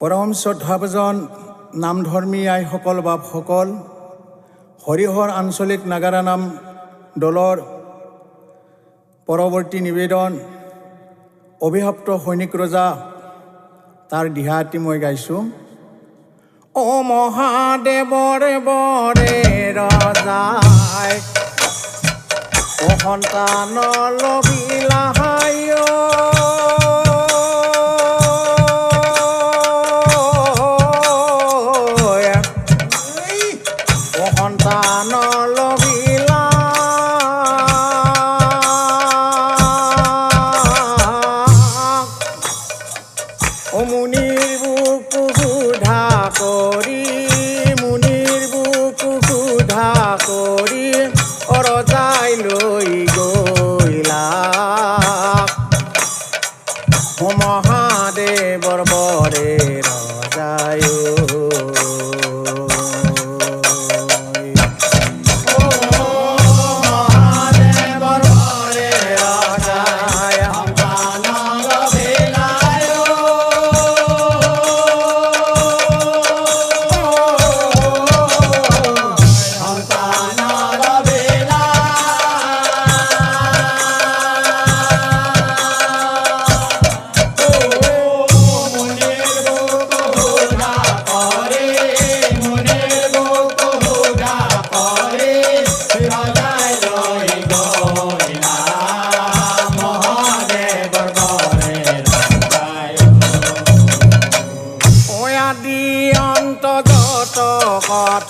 পৰম শ্ৰদ্ধাভাজন নামধৰ্মী আইসকল বাপসকল, হৰিহৰ আঞ্চলিক নাগাৰা নাম দলৰ পৰৱৰ্তী নিবেদন অভিশপ্ত সৈনিক ৰজা তাৰ দিহাতি মই গাইছোঁ। অ মহাদেৱৰে বৰে ৰজাই অ সন্তান লভিলাহাই সন্তান লভিলা ও মুনিৰ বুকু সুধা কৰি মুনিৰ বুকু সুধা কৰি ৰজাই লৈ গইলা ও মহাদেৱৰ বৰে ৰজাই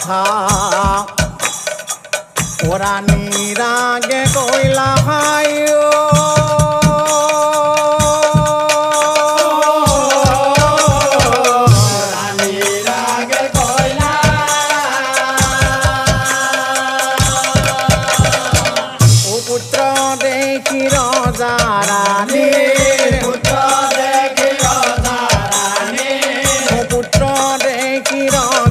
কথা পুৰাণী ৰাগে কইলা হাই পুত্ৰ দেখি ৰজা ৰানী পুত্ৰ দেখি ৰজা ৰানী পুত্ৰ দেখি ৰজা